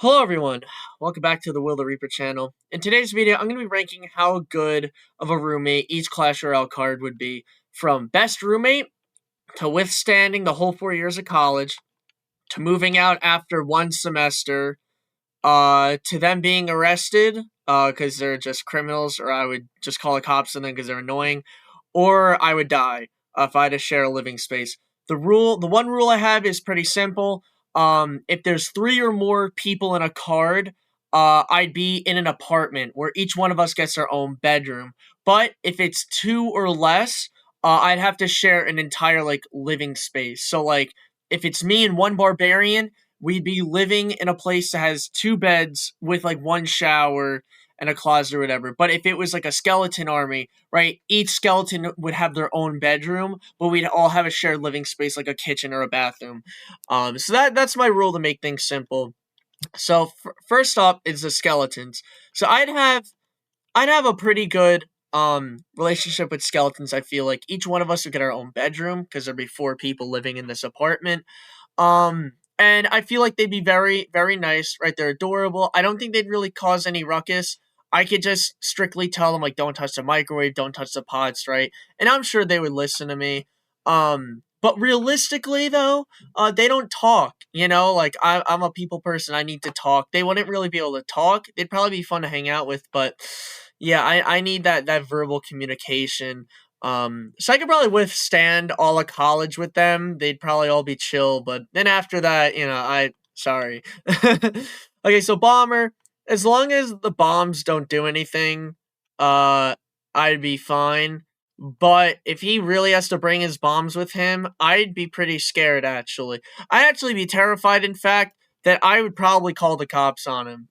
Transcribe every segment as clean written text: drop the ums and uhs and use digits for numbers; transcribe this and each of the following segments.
Hello everyone, welcome back to the Will the Reaper channel. In today's video, I'm going to be ranking how good of a roommate each Clash Royale card would be. From best roommate, to withstanding the whole 4 years of college, to moving out after one semester, to them being arrested, because they're just criminals, or I would just call the cops on them because they're annoying, or I would die, if I had to share a living space. The one rule I have is pretty simple. If there's three or more people in a card, I'd be in an apartment where each one of us gets our own bedroom. But if it's two or less, I'd have to share an entire living space. So if it's me and one barbarian, we'd be living in a place that has two beds with one shower and a closet or whatever. But if it was like a skeleton army, right, each skeleton would have their own bedroom, but we'd all have a shared living space like a kitchen or a bathroom. So that's my rule to make things simple. So first up is the skeletons. So I'd have a pretty good relationship with skeletons. I feel like each one of us would get our own bedroom because there'd be four people living in this apartment. And I feel like they'd be very, very nice, right? They're adorable. I don't think they'd really cause any ruckus. I could just strictly tell them, don't touch the microwave, don't touch the pots, right? And I'm sure they would listen to me. But realistically, though, they don't talk, I'm a people person. I need to talk. They wouldn't really be able to talk. They'd probably be fun to hang out with, but yeah, I need that verbal communication. So I could probably withstand all of college with them. They'd probably all be chill, but then after that, sorry. Okay, so bomber, as long as the bombs don't do anything, I'd be fine. But if he really has to bring his bombs with him, I'd be pretty scared actually. I'd actually be terrified, in fact, that I would probably call the cops on him.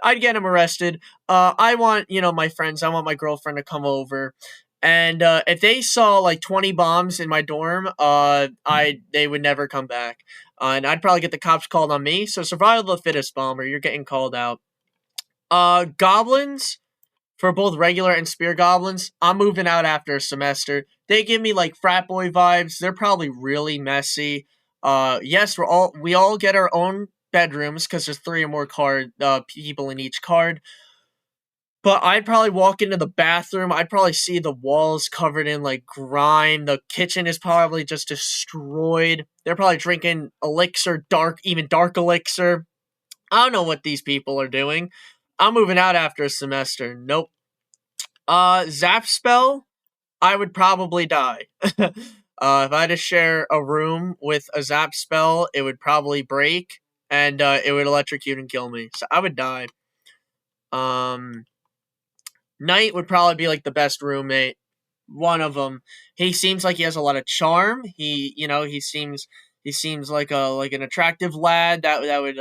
I'd get him arrested. I want, my friends, I want my girlfriend to come over. And if they saw 20 bombs in my dorm, they would never come back. And I'd probably get the cops called on me. So survival of the fittest, bomber, you're getting called out. Goblins, for both regular and spear goblins, I'm moving out after a semester. They give me frat boy vibes. They're probably really messy. Yes, we all get our own bedrooms because there's three or more people in each card. But I'd probably walk into the bathroom. I'd probably see the walls covered in grime. The kitchen is probably just destroyed. They're probably drinking elixir, even dark elixir. I don't know what these people are doing. I'm moving out after a semester. Nope. Zap spell, I would probably die. If I had to share a room with a zap spell, it would probably break and it would electrocute and kill me. So I would die. Knight would probably be the best roommate. One of them. He seems like he has a lot of charm. He seems like an attractive lad that would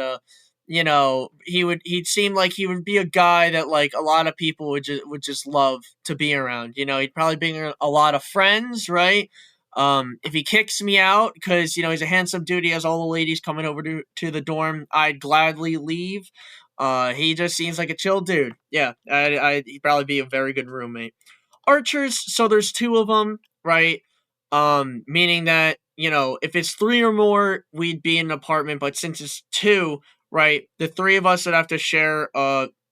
he'd seem like he would be a guy that a lot of people would just love to be around. He'd probably bring a lot of friends, right? If he kicks me out because he's a handsome dude, he has all the ladies coming over to the dorm, I'd gladly leave. He just seems like a chill dude. Yeah, he'd probably be a very good roommate. Archers, so there's two of them, right? Meaning that if it's three or more, we'd be in an apartment. But since it's two, right, the three of us would have to share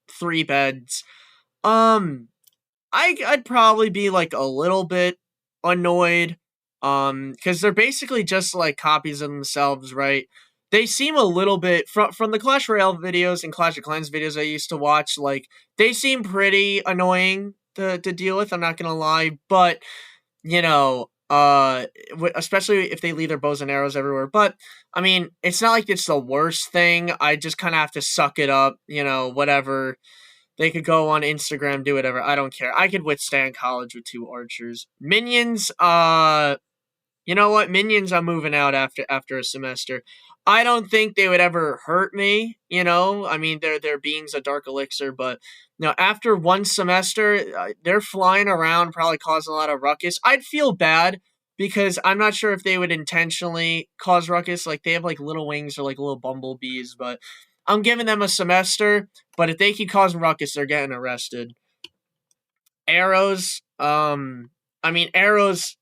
three beds. I'd probably be a little bit annoyed, because they're basically just copies of themselves, right? They seem a little bit from the Clash Royale videos and Clash of Clans videos I used to watch. They seem pretty annoying to deal with. I'm not gonna lie, but especially if they leave their bows and arrows everywhere. But I mean, it's not like it's the worst thing. I just kind of have to suck it up. Whatever. They could go on Instagram, do whatever. I don't care. I could withstand college with two archers. Minions, you know what? Minions, I'm moving out after a semester. I don't think they would ever hurt me, I mean, they're beings of dark elixir, but after one semester, they're flying around, probably causing a lot of ruckus. I'd feel bad because I'm not sure if they would intentionally cause ruckus. They have little wings or little bumblebees, but I'm giving them a semester. But if they keep causing ruckus, they're getting arrested. Arrows, I mean, arrows,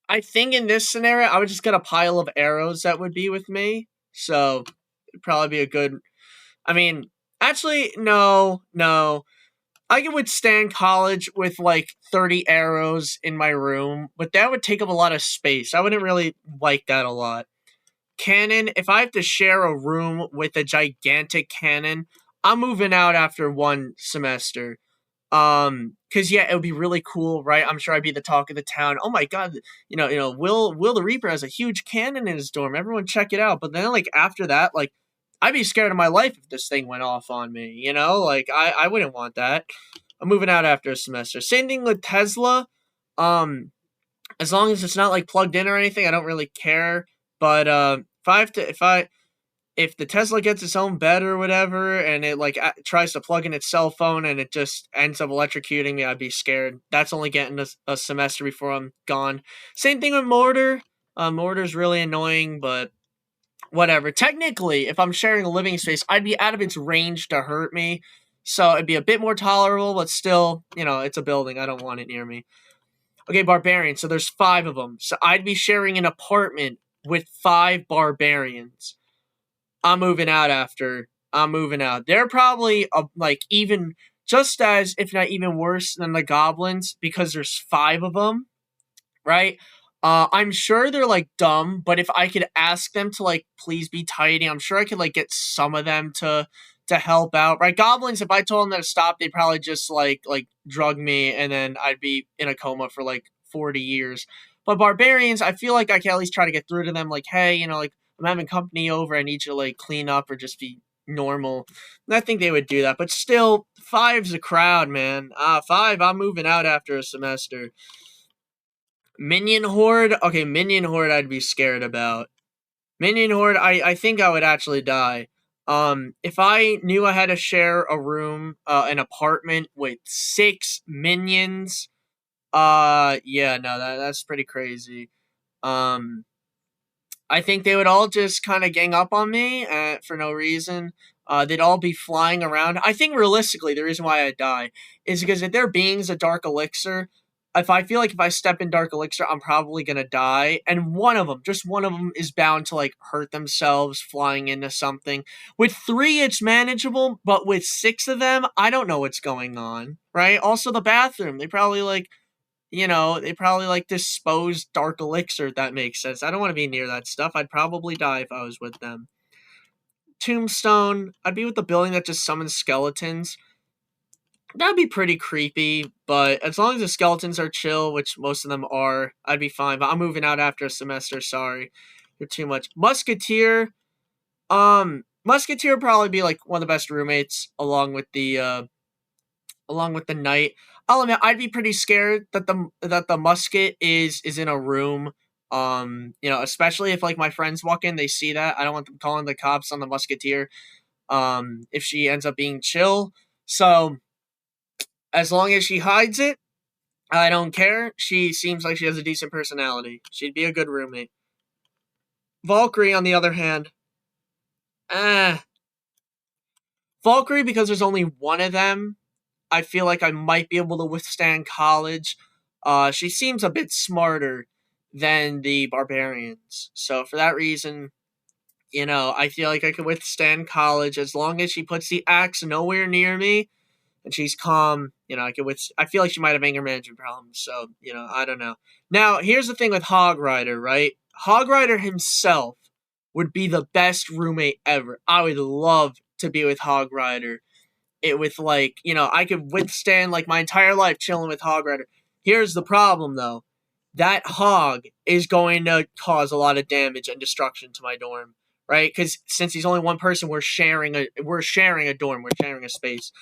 I think in this scenario, I would just get a pile of arrows that would be with me. So, it'd probably be a I mean, actually, no. I could withstand college with like 30 arrows in my room, but that would take up a lot of space. I wouldn't really like that a lot. Cannon, if I have to share a room with a gigantic cannon, I'm moving out after one semester. Cause yeah, it would be really cool, right? I'm sure I'd be the talk of the town. Oh my god, Will the Reaper has a huge cannon in his dorm. Everyone check it out. But then like after that, like I'd be scared of my life if this thing went off on me, Like I wouldn't want that. I'm moving out after a semester. Same thing with Tesla. Um, as long as it's not like plugged in or anything, I don't really care. But if the Tesla gets its own bed or whatever, and it like tries to plug in its cell phone and it just ends up electrocuting me, I'd be scared. That's only getting a semester before I'm gone. Same thing with Mortar. Mortar's really annoying, but whatever. Technically, if I'm sharing a living space, I'd be out of its range to hurt me. So it'd be a bit more tolerable, but still, it's a building. I don't want it near me. Okay, Barbarians. So there's 5 of them. So I'd be sharing an apartment with 5 Barbarians. I'm moving out after. I'm moving out. They're probably like even just as, if not even worse than the Goblins because there's 5 of them, right? I'm sure they're like dumb, but if I could ask them to like please be tidy, I'm sure I could like get some of them to help out, right? Goblins, if I told them to stop, they'd probably just like drug me, and then I'd be in a coma for like 40 years. But Barbarians, I feel like I can at least try to get through to them, like, hey, like I'm having company over, I need you to like clean up or just be normal. And I think they would do that, but still, 5's a crowd, man. 5, I'm moving out after a semester. Minion Horde? Okay, Minion Horde I'd be scared about. Minion Horde, I think I would actually die. If I knew I had to share a room, an apartment with 6 minions, yeah, no, that's pretty crazy. Um, I think they would all just kind of gang up on me for no reason. They'd all be flying around. I think realistically, the reason why I die is because if their being's a dark elixir, if I feel like if I step in dark elixir, I'm probably gonna die. And one of them, just one of them, is bound to like hurt themselves flying into something. With 3, it's manageable, but with 6 of them, I don't know what's going on. Right? Also, the bathroom. They probably like dispose dark elixir, if that makes sense. I don't want to be near that stuff. I'd probably die if I was with them. Tombstone, I'd be with the building that just summons skeletons. That'd be pretty creepy, but as long as the skeletons are chill, which most of them are, I'd be fine. But I'm moving out after a semester, sorry. You're too much. Musketeer would probably be like one of the best roommates along with the knight. I'll admit I'd be pretty scared that the musket is in a room. Especially if like my friends walk in, they see that. I don't want them calling the cops on the musketeer. If she ends up being chill. So as long as she hides it, I don't care. She seems like she has a decent personality. She'd be a good roommate. Valkyrie, on the other hand, eh. Valkyrie, because there's only one of them, I feel like I might be able to withstand college. She seems a bit smarter than the Barbarians. So for that reason, I feel like I could withstand college as long as she puts the axe nowhere near me and she's calm. I feel like she might have anger management problems. So, I don't know. Now, here's the thing with Hog Rider, right? Hog Rider himself would be the best roommate ever. I would love to be with Hog Rider it with like, I could withstand like my entire life chilling with Hog Rider. Here's the problem though. That hog is going to cause a lot of damage and destruction to my dorm, right? Because since he's only one person, we're sharing a dorm, we're sharing a space,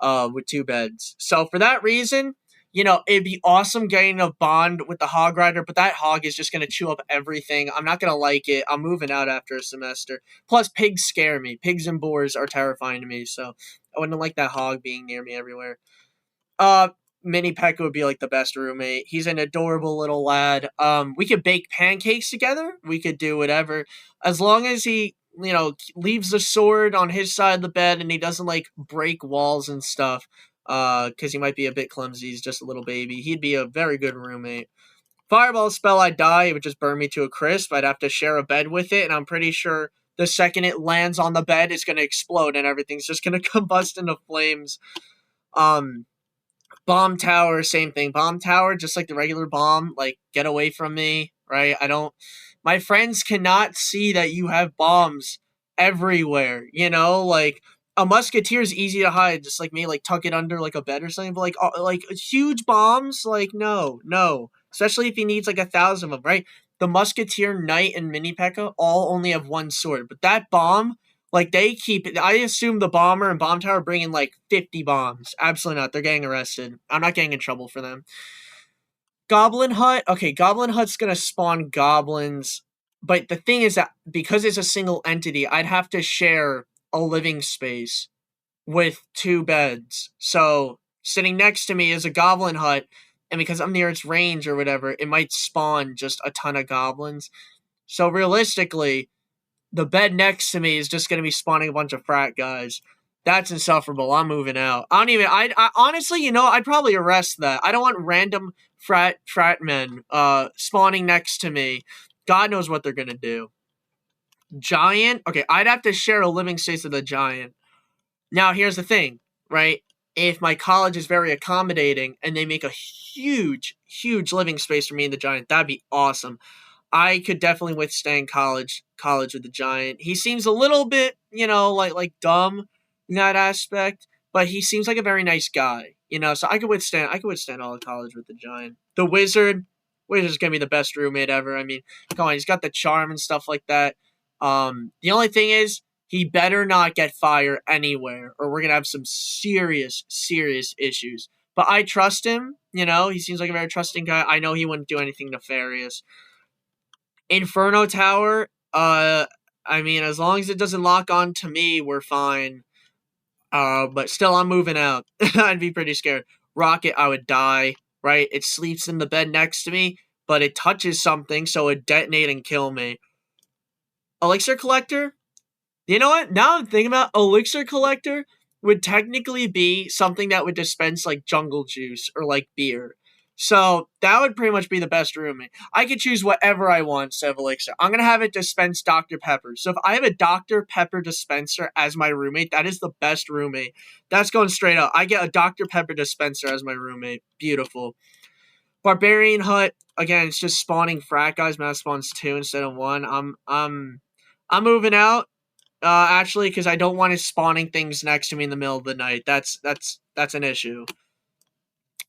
with 2 beds. So for that reason, it'd be awesome getting a bond with the Hog Rider, but that hog is just gonna chew up everything. I'm not gonna like it. I'm moving out after a semester. Plus, pigs scare me. Pigs and boars are terrifying to me, so I wouldn't like that hog being near me everywhere. Uh, Mini Pekka would be like the best roommate. He's an adorable little lad. We could bake pancakes together. We could do whatever, as long as he, leaves the sword on his side of the bed and he doesn't like break walls and stuff. Because he might be a bit clumsy. He's just a little baby. He'd be a very good roommate. Fireball spell, I'd die. It would just burn me to a crisp. I'd have to share a bed with it, and I'm pretty sure the second it lands on the bed, it's gonna explode and everything's just gonna combust into flames. Um, Bomb tower, same thing. Bomb tower, just like the regular bomb, like get away from me, right? I don't. My friends cannot see that you have bombs everywhere. Like a musketeer is easy to hide, just like me, like tuck it under like a bed or something. But like huge bombs, like no, no. Especially if he needs like 1,000 of them, right? The musketeer, knight, and mini P.E.K.K.A. all only have one sword, but that bomb, like they keep it. I assume the bomber and bomb tower bring in like 50 bombs. Absolutely not. They're getting arrested. I'm not getting in trouble for them. Goblin hut. Okay, goblin hut's gonna spawn goblins, but the thing is that because it's a single entity, I'd have to share a living space with 2 beds. So sitting next to me is a goblin hut, and because I'm near its range or whatever, it might spawn just a ton of goblins. So realistically, the bed next to me is just going to be spawning a bunch of frat guys. That's insufferable. I'm moving out. I honestly, I'd probably arrest that. I don't want random frat men spawning next to me. God knows what they're going to do. Giant? Okay, I'd have to share a living space with a giant. Now, here's the thing, right? If my college is very accommodating and they make a huge, huge living space for me and the giant, that'd be awesome. I could definitely withstand college with the giant. He seems a little bit, like dumb in that aspect, but he seems like a very nice guy, so I could withstand all of college with the giant. The wizard's gonna be the best roommate ever. I mean, come on, he's got the charm and stuff like that. The only thing is he better not get fired anywhere, or we're gonna have some serious, serious issues. But I trust him, he seems like a very trusting guy. I know he wouldn't do anything nefarious. Inferno Tower, I mean, as long as it doesn't lock on to me, we're fine. But still, I'm moving out. I'd be pretty scared. Rocket, I would die, right? It sleeps in the bed next to me, but it touches something, so it detonate and kill me. Elixir Collector? You know what? Now I'm thinking about Elixir Collector would technically be something that would dispense like jungle juice or like beer. So that would pretty much be the best roommate. I could choose whatever I want instead of Elixir. I'm going to have it dispense Dr. Pepper. So if I have a Dr. Pepper dispenser as my roommate, that is the best roommate. That's going straight up. I get a Dr. Pepper dispenser as my roommate. Beautiful. Barbarian hut. Again, it's just spawning frat guys. Mass spawns 2 instead of 1. I'm moving out. Actually, because I don't want it spawning things next to me in the middle of the night. That's an issue.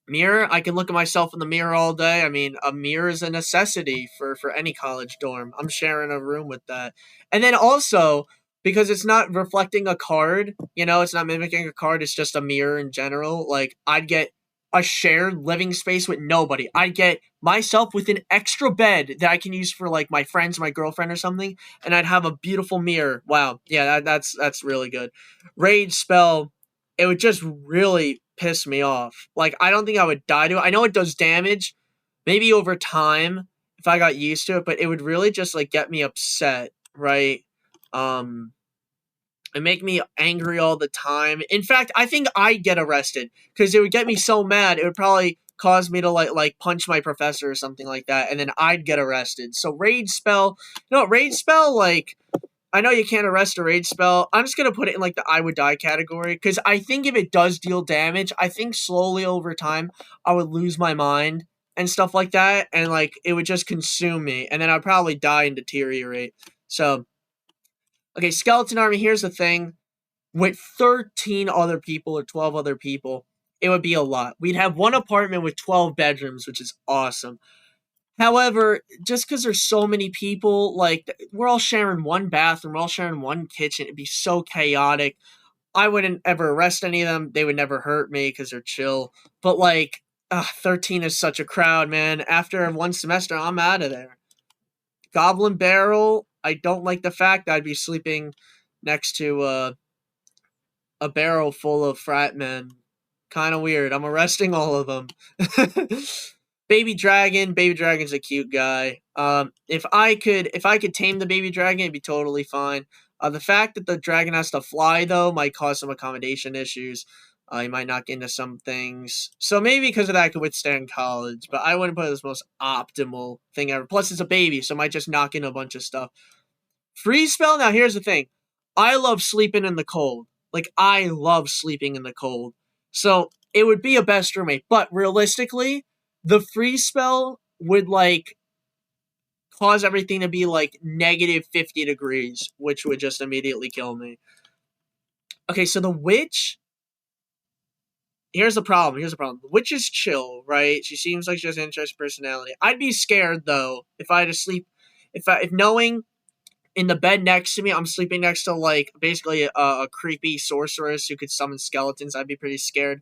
Mirror, I can look at myself in the mirror all day. I mean, a mirror is a necessity for any college dorm. I'm sharing a room with that. And then also, because it's not reflecting a card, it's not mimicking a card, it's just a mirror in general, like, I'd get a shared living space with nobody. I'd get myself with an extra bed that I can use for, like, my friends, my girlfriend or something, and I'd have a beautiful mirror. Wow. Yeah, that's really good. Rage spell, it would just really piss me off. Like, I don't think I would die to it. I know it does damage, maybe over time, if I got used to it, but it would really just, like, get me upset, right? And make me angry all the time. In fact, I think I'd get arrested, because it would get me so mad, it would probably cause me to, like punch my professor or something like that, and then I'd get arrested. So, rage spell, like, I know you can't arrest a rage spell. I'm just going to put it in, like, the I would die category, because I think if it does deal damage, I think slowly over time, I would lose my mind and stuff like that, and, like, it would just consume me, and then I'd probably die and deteriorate. So, okay, skeleton army, here's the thing. With 13 other people or 12 other people, it would be a lot. We'd have one apartment with 12 bedrooms, which is awesome. However, just because there's so many people, like, we're all sharing one bathroom, we're all sharing one kitchen, it'd be so chaotic. I wouldn't ever arrest any of them. They would never hurt me because they're chill. But, like, 13 is such a crowd, man. After one semester, I'm out of there. Goblin barrel, I don't like the fact that I'd be sleeping next to a barrel full of frat men. Kind of weird. I'm arresting all of them. Baby Dragon's a cute guy. If I could tame the baby dragon, it'd be totally fine. The fact that the dragon has to fly, though, might cause some accommodation issues. You might not get into some things. So maybe because of that, I could withstand college, but I wouldn't put it as the most optimal thing ever. Plus, it's a baby, so it might just knock into a bunch of stuff. Freeze spell. Now here's the thing. I love sleeping in the cold. Like I love sleeping in the cold. So it would be a best roommate. But realistically, the freeze spell would like cause everything to be like negative 50 degrees, which would just immediately kill me. Okay, so the witch. Here's the problem. Here's the problem. The witch is chill, right? She seems like she has an interesting personality. I'd be scared though if I had to sleep. If knowing in the bed next to me, I'm sleeping next to like basically a creepy sorceress who could summon skeletons. I'd be pretty scared.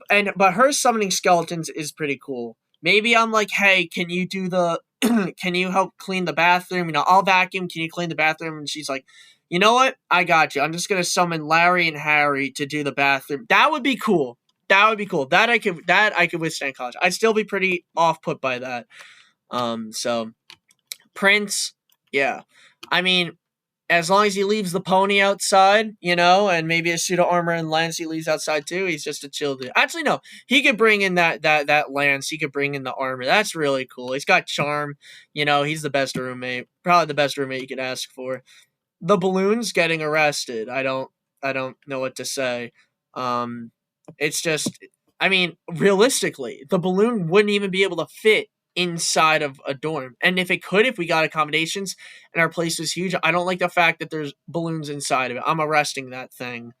But her summoning skeletons is pretty cool. Maybe I'm like, hey, can you do the can you help clean the bathroom? You know, I'll vacuum. Can you clean the bathroom? And she's like, you know what? I got you. I'm just gonna summon Larry and Harry to do the bathroom. That would be cool. That would be cool. That I could withstand college. I'd still be pretty off put by that. So Prince, yeah. I mean, as long as he leaves the pony outside, you know, and maybe a suit of armor and lance he leaves outside too, he's just a chill dude. Actually, no, he could bring in that lance. He could bring in the armor. That's really cool. He's got charm. You know, he's the best roommate. Probably the best roommate you could ask for. The balloon's getting arrested. I don't know what to say. Um, it's just, I mean, realistically, the balloon wouldn't even be able to fit inside of a dorm. And if it could, if we got accommodations and our place was huge, I don't like the fact that there's balloons inside of it. I'm arresting that thing.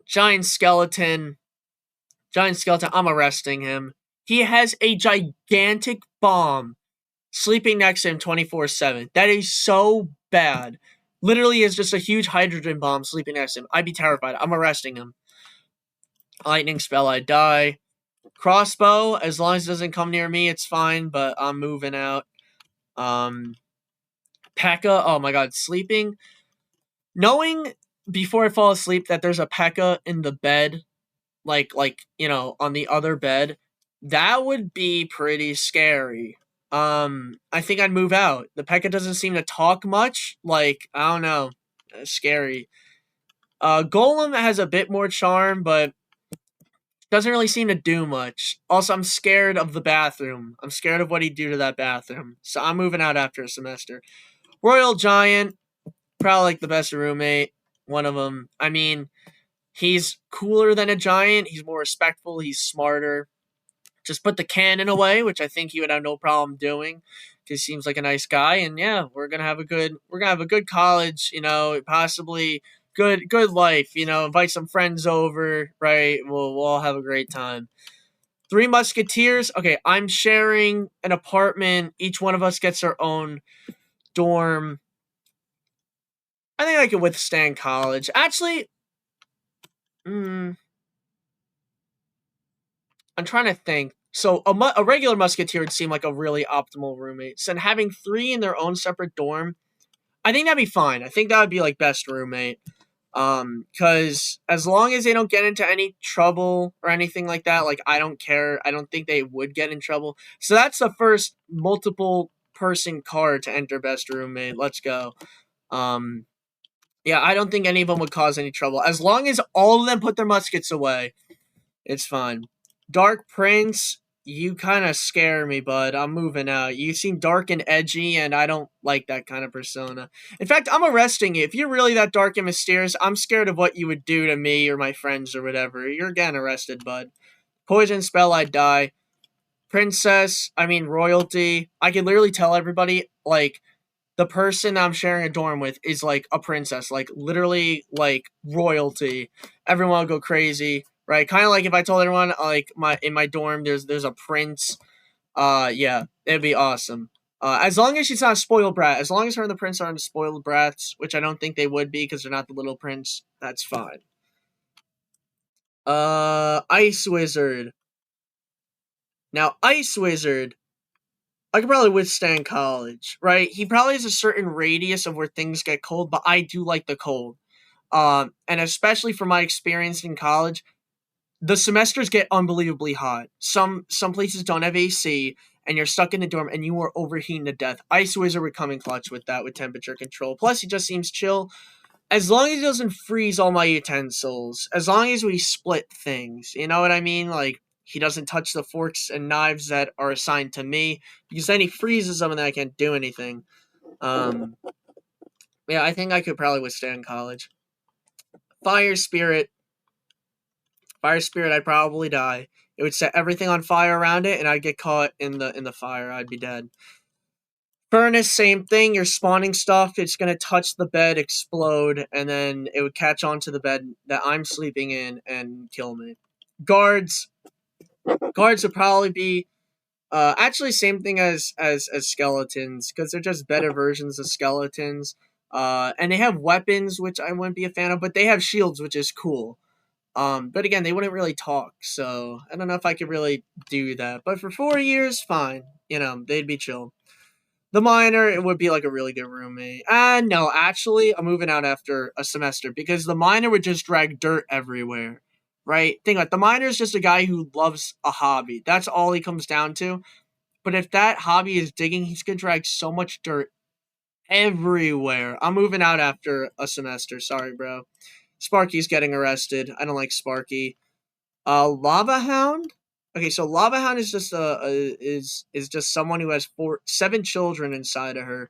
Giant skeleton. Giant skeleton. I'm arresting him. He has a gigantic bomb sleeping next to him 24/7. That is so bad. Literally is just a huge hydrogen bomb sleeping next to him. I'd be terrified. I'm arresting him. Lightning spell, I die. Crossbow, as long as it doesn't come near me, it's fine, but I'm moving out. Um, P.E.K.K.A. Oh my god, sleeping. Knowing before I fall asleep that there's a P.E.K.K.A. in the bed, you know, on the other bed, that would be pretty scary. I think I'd move out. The P.E.K.K.A. doesn't seem to talk much. Like, I don't know. Scary. Golem has a bit more charm, but doesn't really seem to do much. Also, I'm scared of the bathroom. I'm scared of what he'd do to that bathroom. So I'm moving out after a semester. Royal Giant, probably like the best roommate. One of them. I mean, he's cooler than a giant. He's more respectful. He's smarter. Just put the cannon away, which I think he would have no problem doing, because he seems like a nice guy. And yeah, we're gonna have a good college. You know, possibly good life. You know, invite some friends over. Right, we'll all have a great time. Three Musketeers. Okay, I'm sharing an apartment. Each one of us gets our own dorm. I think I could withstand college. Actually, I'm trying to think. So a regular musketeer would seem like a really optimal roommate. So having three in their own separate dorm, I think that'd be fine. I think that would be like best roommate. Because as long as they don't get into any trouble or anything like that, like I don't care. I don't think they would get in trouble. So that's the first multiple person card to enter best roommate. Let's go. Um, yeah, I don't think any of them would cause any trouble. As long as all of them put their muskets away, it's fine. Dark Prince, you kind of scare me, bud. I'm moving out. You seem dark and edgy, and I don't like that kind of persona. In fact, I'm arresting you. If you're really that dark and mysterious, I'm scared of what you would do to me or my friends or whatever. You're getting arrested, bud. Poison spell, I die. Princess, I mean, royalty. I can literally tell everybody, like, the person I'm sharing a dorm with is like a princess, like literally like royalty. Everyone will go crazy, right? Kind of like if I told everyone like my dorm there's a prince. Yeah, it'd be awesome. As long as she's not a spoiled brat, as long as her and the prince aren't spoiled brats, which I don't think they would be because they're not the little prince, that's fine. Ice Wizard. Now, Ice Wizard, I could probably withstand college, right? He probably has a certain radius of where things get cold, but I do like the cold. And especially from my experience in college, the semesters get unbelievably hot. Some places don't have AC, and you're stuck in the dorm, and you are overheating to death. Ice Wizard would come in clutch with that, with temperature control. Plus, he just seems chill. As long as he doesn't freeze all my utensils, as long as we split things, you know what I mean? Like, he doesn't touch the forks and knives that are assigned to me, because then he freezes them and then I can't do anything. Yeah, I think I could probably withstand college. Fire Spirit. Fire Spirit, I'd probably die. It would set everything on fire around it, and I'd get caught in the fire. I'd be dead. Furnace, same thing. You're spawning stuff. It's gonna touch the bed, explode, and then it would catch onto the bed that I'm sleeping in and kill me. Guards. Guards would probably be actually same thing as skeletons, because they're just better versions of skeletons. And they have weapons, which I wouldn't be a fan of, but they have shields, which is cool. But again, they wouldn't really talk, so I don't know if I could really do that. But for 4 years, fine. You know, they'd be chill. The miner, it would be like a really good roommate. And no, actually, I'm moving out after a semester because the miner would just drag dirt everywhere. Right? Think about it. The miner is just a guy who loves a hobby. That's all he comes down to. But if that hobby is digging, he's gonna drag so much dirt everywhere. I'm moving out after a semester. Sorry, bro. Sparky's getting arrested. I don't like Sparky. Lava Hound. Okay, so Lava Hound is just is just someone who has 7 children inside of her,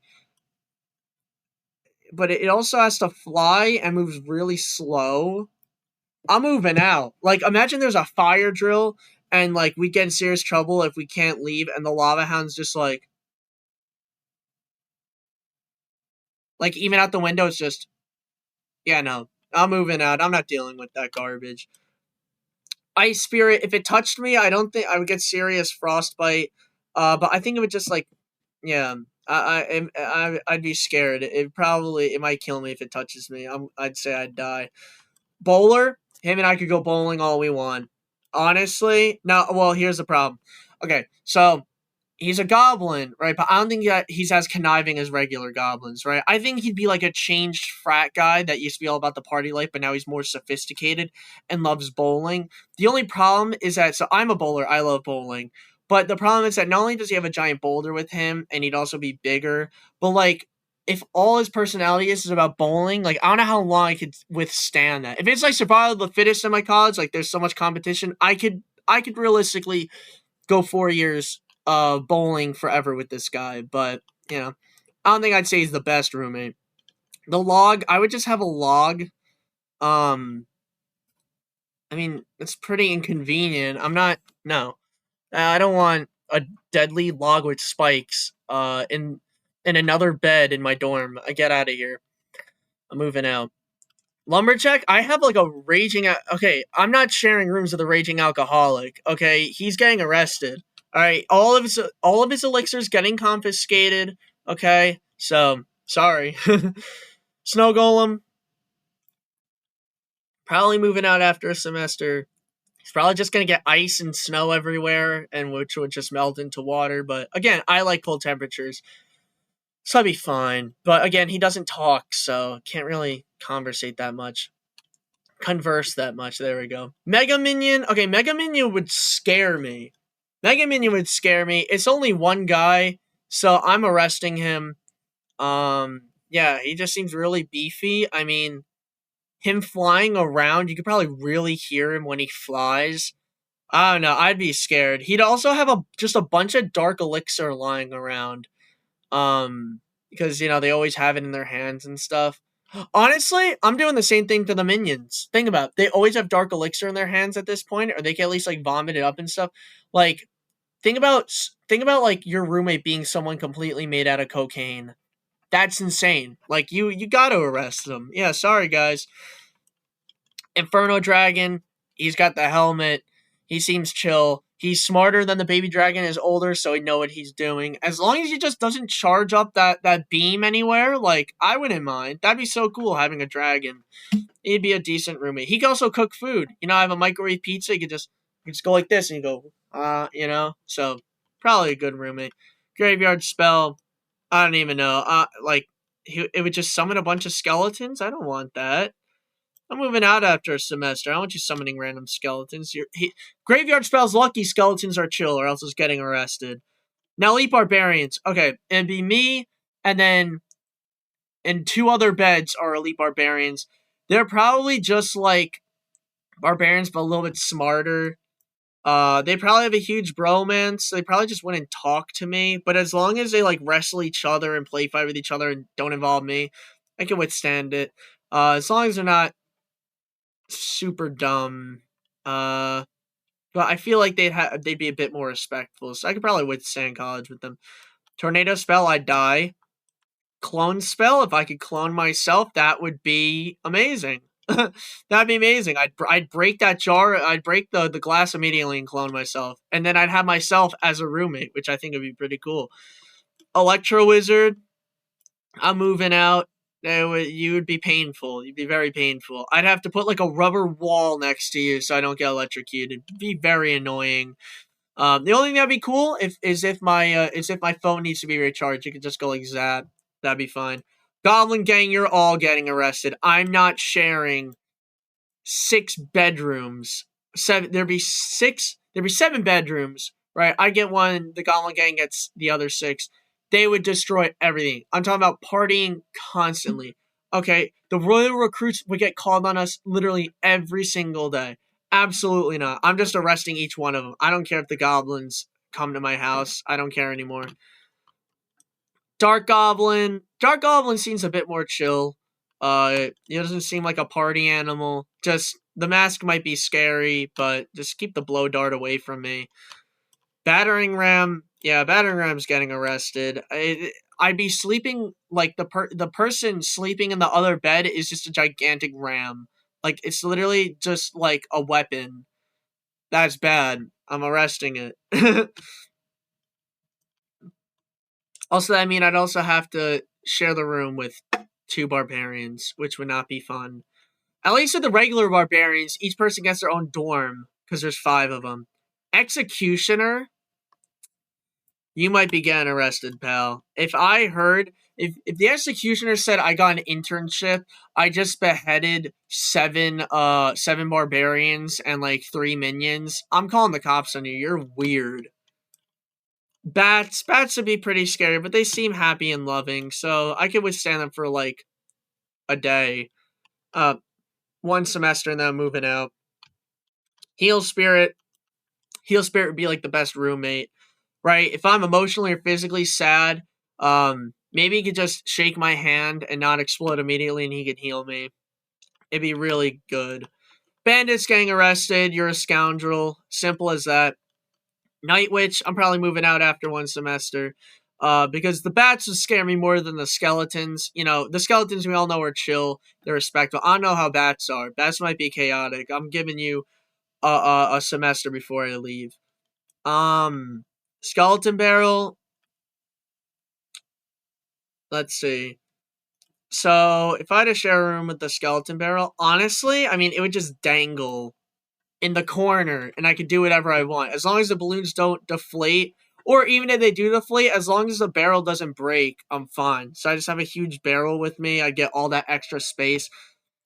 but it also has to fly and moves really slow. I'm moving out. Like, imagine there's a fire drill and like we get in serious trouble if we can't leave, and the Lava Hound's just like even out the window. It's just yeah, no. I'm moving out. I'm not dealing with that garbage. Ice Spirit, if it touched me, I don't think I would get serious frostbite. But I think it would just like, yeah, I'd be scared. It might kill me if it touches me. I'd say I'd die. Bowler, him and I could go bowling all we want. Honestly, now, well, here's the problem. Okay, so he's a goblin, right? But I don't think that he's as conniving as regular goblins, right? I think he'd be like a changed frat guy that used to be all about the party life, but now he's more sophisticated and loves bowling. The only problem is that, so I'm a bowler, I love bowling. But the problem is that not only does he have a giant boulder with him, and he'd also be bigger, but like, if all his personality is about bowling, like, I don't know how long I could withstand that. If it's like survival of the fittest in my college, like there's so much competition, I could realistically go 4 years bowling forever with this guy, but you know, I don't think I'd say he's the best roommate. The log, I would just have a log. Um, I mean, it's pretty inconvenient. I'm not. No, I don't want a deadly log with spikes. In another bed in my dorm. I get out of here. I'm moving out. Lumberjack, I have like a raging. Okay, I'm not sharing rooms with a raging alcoholic. Okay, he's getting arrested. All right, all of his elixirs getting confiscated. Okay, so sorry. Snow Golem probably moving out after a semester. He's probably just gonna get ice and snow everywhere, and which would just melt into water. But again, I like cold temperatures, so I'd be fine. But again, he doesn't talk, so can't really conversate that much. Converse that much. There we go. Mega Minion. Okay, Mega Minion would scare me. Mega Minion would scare me. It's only one guy, so I'm arresting him. Yeah, he just seems really beefy. I mean, him flying around, you could probably really hear him when he flies. I don't know. I'd be scared. He'd also have just a bunch of dark elixir lying around. Because they always have it in their hands and stuff. Honestly, I'm doing the same thing to the minions. Think about it. They always have dark elixir in their hands at this point, or they can at least like vomit it up and stuff. Like, think about like your roommate being someone completely made out of cocaine. That's insane. Like you got to arrest them. Yeah, sorry guys. Inferno Dragon, he's got the helmet. He seems chill. He's smarter than the baby dragon is older, so he know what he's doing. As long as he just doesn't charge up that beam anywhere, like, I wouldn't mind. That'd be so cool having a dragon. He'd be a decent roommate. He can also cook food. I have a microwave pizza. You just go like this and you go, So, probably a good roommate. Graveyard spell. I don't even know. It would just summon a bunch of skeletons. I don't want that. I'm moving out after a semester. I don't want you summoning random skeletons. Graveyard spells lucky skeletons are chill, or else it's getting arrested. Now elite barbarians. Okay, it'd be me, and then and 2 other beds are elite barbarians. They're probably just like barbarians, but a little bit smarter. They probably have a huge bromance. They probably just wouldn't talk to me. But as long as they like wrestle each other and play fight with each other and don't involve me, I can withstand it. As long as they're not super dumb. But I feel like they'd be a bit more respectful. So I could probably withstand college with them. Tornado spell, I'd die. Clone spell, if I could clone myself, that would be amazing. That'd be amazing. I'd break that jar. I'd break the glass immediately and clone myself, and then I'd have myself as a roommate, which I think would be pretty cool. Electro Wizard, I'm moving out. You would be painful. You'd be very painful. I'd have to put like a rubber wall next to you so I don't get electrocuted. It'd be very annoying. The only thing that'd be cool is if my phone needs to be recharged, you could just go like Zap. That'd be fine. Goblin Gang, you're all getting arrested. I'm not sharing 6 bedrooms. There'd be 7 bedrooms, right? I get one, the Goblin Gang gets the other 6. They would destroy everything. I'm talking about partying constantly. Okay, the Royal Recruits would get called on us literally every single day. Absolutely not. I'm just arresting each one of them. I don't care if the goblins come to my house. I don't care anymore. Dark Goblin. Dark Goblin seems a bit more chill. He doesn't seem like a party animal. Just the mask might be scary, but just keep the blow dart away from me. Battering Ram. Yeah, Battering Ram's getting arrested. I'd be sleeping like the person sleeping in the other bed is just a gigantic ram. Like it's literally just like a weapon. That's bad. I'm arresting it. Also, I mean, I'd also have to share the room with 2 barbarians, which would not be fun. At least with the regular barbarians, each person gets their own dorm, because there's 5 of them. Executioner, you might be getting arrested, pal. If the executioner said I got an internship, I just beheaded 7 barbarians and like 3 minions, I'm calling the cops on you. You're weird. Bats would be pretty scary, but they seem happy and loving, so I could withstand them for like a day. 1 semester and then I'm moving out. Heal Spirit would be like the best roommate, right? If I'm emotionally or physically sad, maybe he could just shake my hand and not explode immediately and he could heal me. It'd be really good. Bandits getting arrested, you're a scoundrel. Simple as that. Night Witch, I'm probably moving out after 1 semester. Because the bats would scare me more than the skeletons. You know, the skeletons we all know are chill. They're respectful. I don't know how bats are. Bats might be chaotic. I'm giving you a semester before I leave. Skeleton Barrel. Let's see. So, if I had to share a room with the Skeleton Barrel, honestly, I mean, it would just dangle in the corner, and I could do whatever I want. As long as the balloons don't deflate, or even if they do deflate, as long as the barrel doesn't break, I'm fine. So I just have a huge barrel with me. I get all that extra space.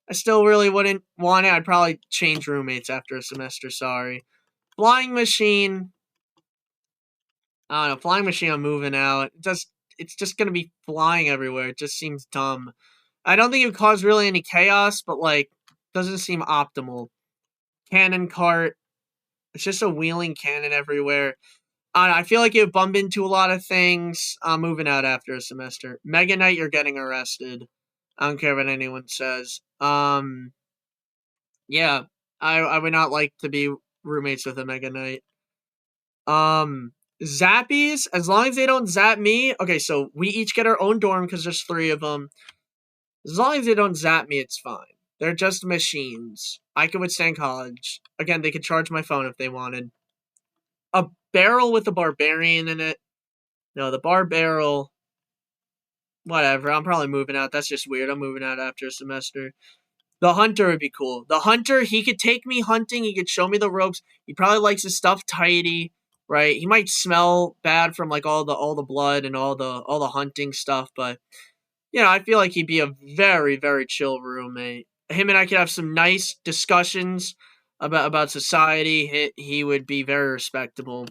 I still really wouldn't want it. I'd probably change roommates after a semester, sorry. Flying Machine. I don't know. Flying Machine, I'm moving out. It's just going to be flying everywhere. It just seems dumb. I don't think it would cause really any chaos, but, like, doesn't seem optimal. Cannon Cart. It's just a wheeling cannon everywhere. I feel like you bump into a lot of things. I'm moving out after a semester. Mega Knight, you're getting arrested. I don't care what anyone says. Yeah, I would not like to be roommates with a Mega Knight. Zappies, as long as they don't zap me. Okay, so we each get our own dorm because there's 3 of them. As long as they don't zap me, it's fine. They're just machines. I could withstand college. Again, they could charge my phone if they wanted. A barrel with a barbarian in it. No, the bar barrel. Whatever. I'm probably moving out. That's just weird. I'm moving out after a semester. The hunter would be cool. The hunter, he could take me hunting. He could show me the ropes. He probably likes his stuff tidy, right? He might smell bad from like all the blood and all the hunting stuff, but you know, I feel like he'd be a very, very chill roommate. Him and I could have some nice discussions about society. He would be very respectable.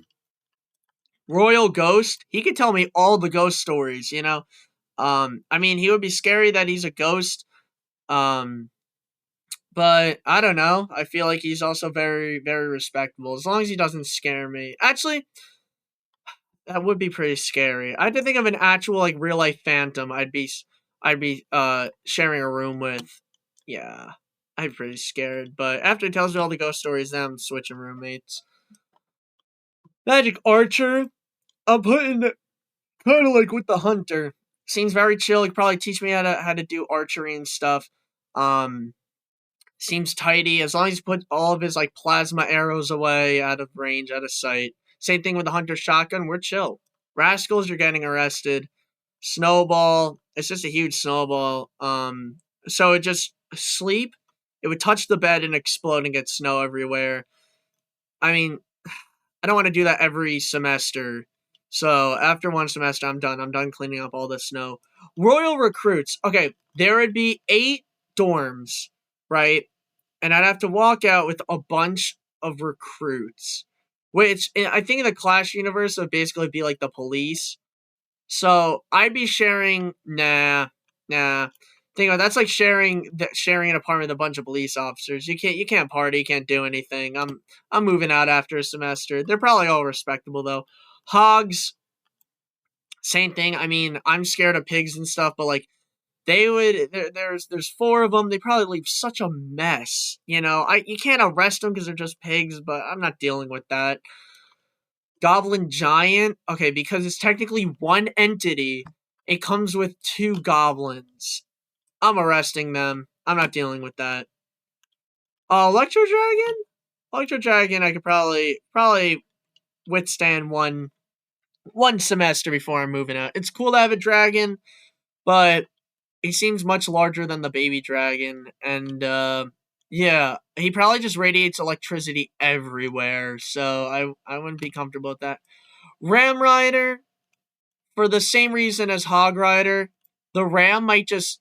Royal Ghost, he could tell me all the ghost stories, you know? I mean, he would be scary that he's a ghost. But I don't know. I feel like he's also very, very respectable. As long as he doesn't scare me. Actually, that would be pretty scary. I had to think of an actual like real life phantom. I'd be sharing a room with. Yeah, I'd be pretty scared. But after he tells me all the ghost stories, then I'm switching roommates. Magic Archer. I'm putting kind of like with the Hunter. Seems very chill. He could probably teach me how to do archery and stuff. Um, Seems tidy as long as he put all of his like plasma arrows away, out of range, out of sight. Same thing with the Hunter shotgun. We're chill. Rascals, you're getting arrested. Snowball, it's just a huge snowball. So it just sleep. It would touch the bed and explode and get snow everywhere. I mean, I don't want to do that every semester. So after one semester, I'm done. I'm done cleaning up all the snow. Royal recruits. Okay, there would be 8 dorms, right? And I'd have to walk out with a bunch of recruits, which I think in the Clash universe would basically be like the police. So I'd be sharing. Nah. Think about it, that's like sharing an apartment with a bunch of police officers. You can't party, you can't do anything. I'm moving out after a semester. They're probably all respectable though. Hogs, same thing. I mean, I'm scared of pigs and stuff, but like they would there's 4 of them. They probably leave such a mess. You can't arrest them because they're just pigs, but I'm not dealing with that. Goblin Giant, okay, because it's technically one entity, it comes with 2 goblins. I'm arresting them. I'm not dealing with that. Electro Dragon? Electro Dragon, I could probably withstand one semester before I'm moving out. It's cool to have a dragon, but he seems much larger than the baby dragon, and yeah, he probably just radiates electricity everywhere, so I wouldn't be comfortable with that. Ram Rider, for the same reason as Hog Rider, the Ram might just.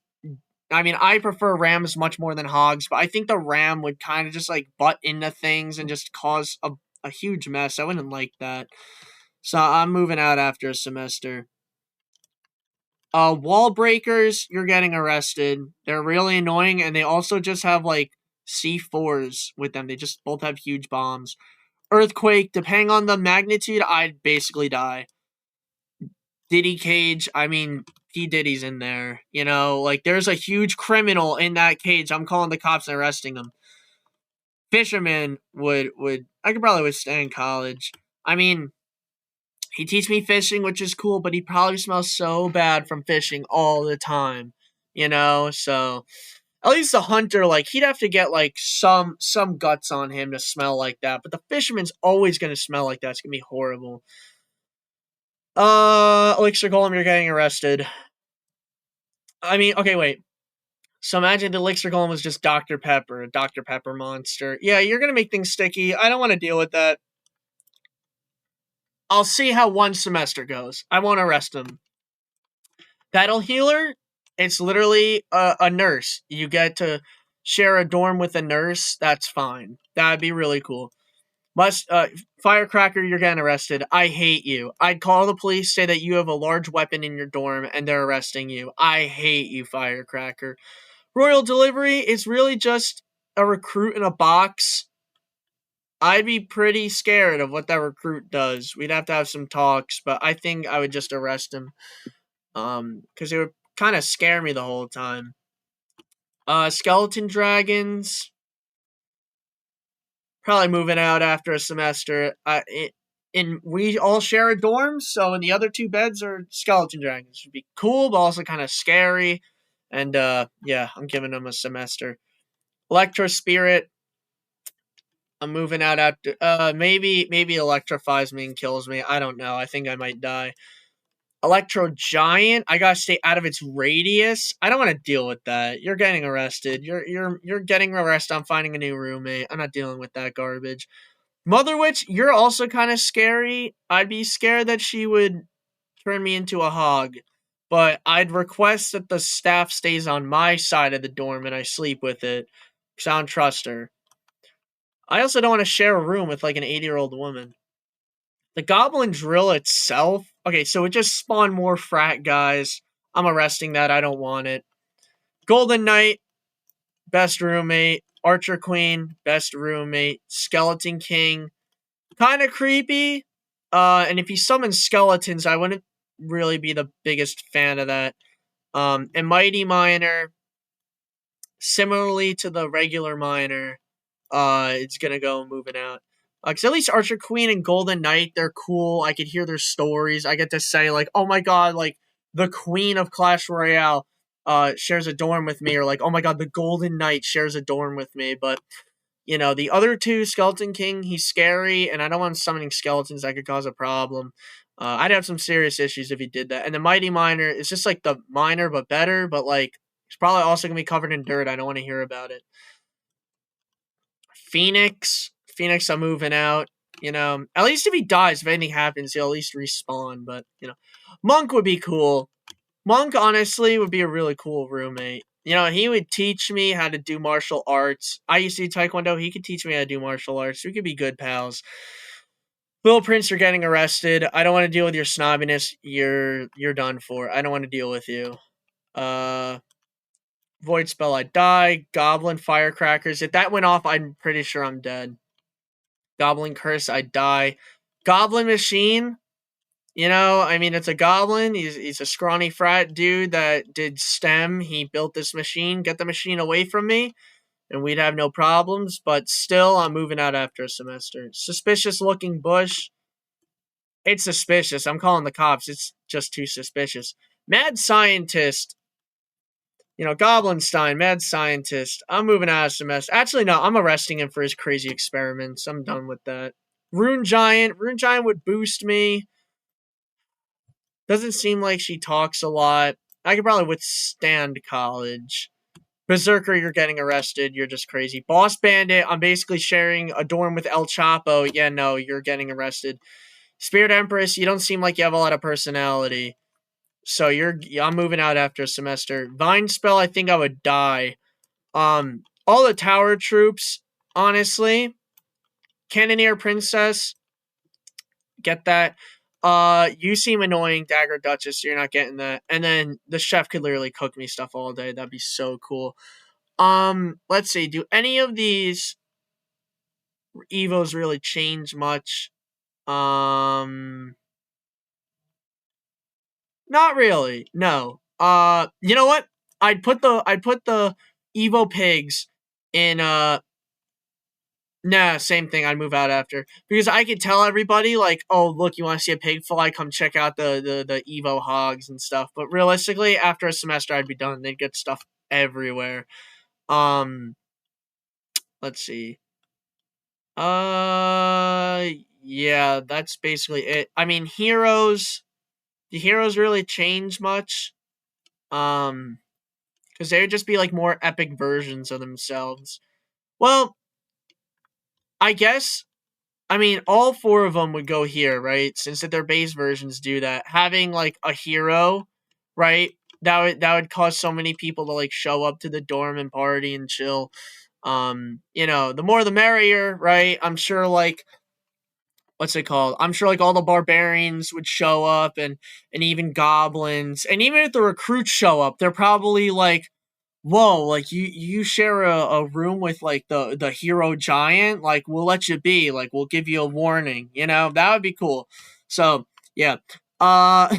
I mean, I prefer Rams much more than Hogs, but I think the Ram would kind of just like butt into things and just cause a huge mess. I wouldn't like that. So I'm moving out after a semester. Wall breakers, you're getting arrested. They're really annoying, and they also just have like C4s with them. They just both have huge bombs. Earthquake, depending on the magnitude, I'd basically die. Diddy cage, I mean, P. Diddy's in there. Like there's a huge criminal in that cage. I'm calling the cops and arresting him. Fisherman would I could probably withstand college. I mean, he teach me fishing, which is cool, but he probably smells so bad from fishing all the time. So at least the hunter, like he'd have to get like some guts on him to smell like that. But the fisherman's always gonna smell like that. It's gonna be horrible. Elixir Golem, you're getting arrested. I mean, okay, wait. So imagine the Elixir Golem was just Dr. Pepper, a Dr. Pepper monster. Yeah, you're gonna make things sticky. I don't want to deal with that. I'll see how one semester goes. I won't arrest him. Battle Healer, it's literally a nurse. You get to share a dorm with a nurse. That's fine. That'd be really cool. Firecracker, you're getting arrested. I hate you. I'd call the police, say that you have a large weapon in your dorm, and they're arresting you. I hate you, Firecracker. Royal Delivery is really just a recruit in a box. I'd be pretty scared of what that recruit does. We'd have to have some talks, but I think I would just arrest him. Because it would kind of scare me the whole time. Skeleton Dragons, probably moving out after a semester. We all share a dorm, so in the other 2 beds are skeleton dragons. Should be cool, but also kind of scary. And yeah, I'm giving them a semester. Electro Spirit, I'm moving out after. Maybe electrifies me and kills me. I don't know. I think I might die. Electro Giant, I gotta stay out of its radius. I don't want to deal with that. You're getting arrested. You're getting arrested. I'm finding a new roommate. I'm not dealing with that garbage. Mother Witch, you're also kind of scary. I'd be scared that she would turn me into a hog. But I'd request that the staff stays on my side of the dorm and I sleep with it. Because I don't trust her. I also don't want to share a room with like an 80-year-old woman. The Goblin Drill itself, okay, so it just spawned more frat guys. I'm arresting that. I don't want it. Golden Knight, best roommate. Archer Queen, best roommate. Skeleton King, kind of creepy. And if he summons skeletons, I wouldn't really be the biggest fan of that. And Mighty Miner, similarly to the regular Miner, it's gonna go moving out. Because at least Archer Queen and Golden Knight, they're cool. I could hear their stories. I get to say, like, oh my god, like, the Queen of Clash Royale shares a dorm with me, or like, oh my god, the Golden Knight shares a dorm with me. But, you know, the other two, Skeleton King, he's scary, and I don't want him summoning skeletons. That could cause a problem. I'd have some serious issues if he did that. And the Mighty Miner is just like the Miner, but better, but like, he's probably also going to be covered in dirt. I don't want to hear about it. Phoenix, I'm moving out. You know, at least if he dies, if anything happens, he'll at least respawn. But, you know, Monk would be cool. Monk, honestly, would be a really cool roommate. You know, he would teach me how to do martial arts. I used to do Taekwondo. He could teach me how to do martial arts. We could be good pals. Little Prince, you're getting arrested. I don't want to deal with your snobbiness. You're done for. I don't want to deal with you. Void Spell, I die. Goblin, Firecrackers. If that went off, I'm pretty sure I'm dead. Goblin Curse, I die. Goblin Machine, you know, I mean, it's a goblin. He's a scrawny frat dude that did STEM. He built this machine. Get the machine away from me, and we'd have no problems. But still, I'm moving out after a semester. Suspicious looking bush. It's suspicious. I'm calling the cops. It's just too suspicious. Mad Scientist. You know, Goblinstein, Mad Scientist. I'm moving out of semester. Actually, no, I'm arresting him for his crazy experiments. I'm done with that. Rune Giant. Rune Giant would boost me. Doesn't seem like she talks a lot. I could probably withstand college. Berserker, you're getting arrested. You're just crazy. Boss Bandit, I'm basically sharing a dorm with El Chapo. Yeah, no, you're getting arrested. Spirit Empress, you don't seem like you have a lot of personality. So I'm moving out after a semester. Vine Spell, I think I would die. All the tower troops, honestly. Cannoneer Princess, get that. You seem annoying, Dagger Duchess, so you're not getting that. And then the chef could literally cook me stuff all day. That'd be so cool. Let's see. Do any of these Evos really change much? Not really. No. You know what? I'd put the Evo pigs in nah, same thing. I'd move out after. Because I could tell everybody, like, oh, look, you want to see a pig fly? Come check out the Evo hogs and stuff. But realistically, after a semester, I'd be done. They'd get stuff everywhere. Let's see. Yeah, that's basically it. I mean, heroes. Do heroes really change much? Because they would just be, like, more epic versions of themselves. Well, I guess, I mean, all four of them would go here, right? Since that their base versions do that. Having, like, a hero, right? That would cause so many people to, like, show up to the dorm and party and chill. You know, the more the merrier, right? I'm sure, like, what's it called? I'm sure, like, all the barbarians would show up, and even goblins. And even if the recruits show up, they're probably like, whoa, like, you share a room with, like, the hero giant, like, we'll let you be, like, we'll give you a warning, you know? That would be cool. So, yeah. Oh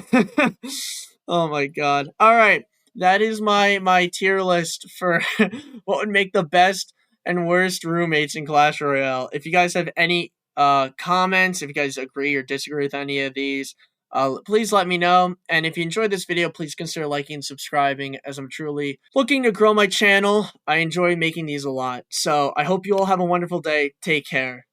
my god. Alright. That is my tier list for what would make the best and worst roommates in Clash Royale. If you guys have any comments, if you guys agree or disagree with any of these, please let me know. And if you enjoyed this video, please consider liking and subscribing, as I'm truly looking to grow my channel. I enjoy making these a lot. So I hope you all have a wonderful day. Take care.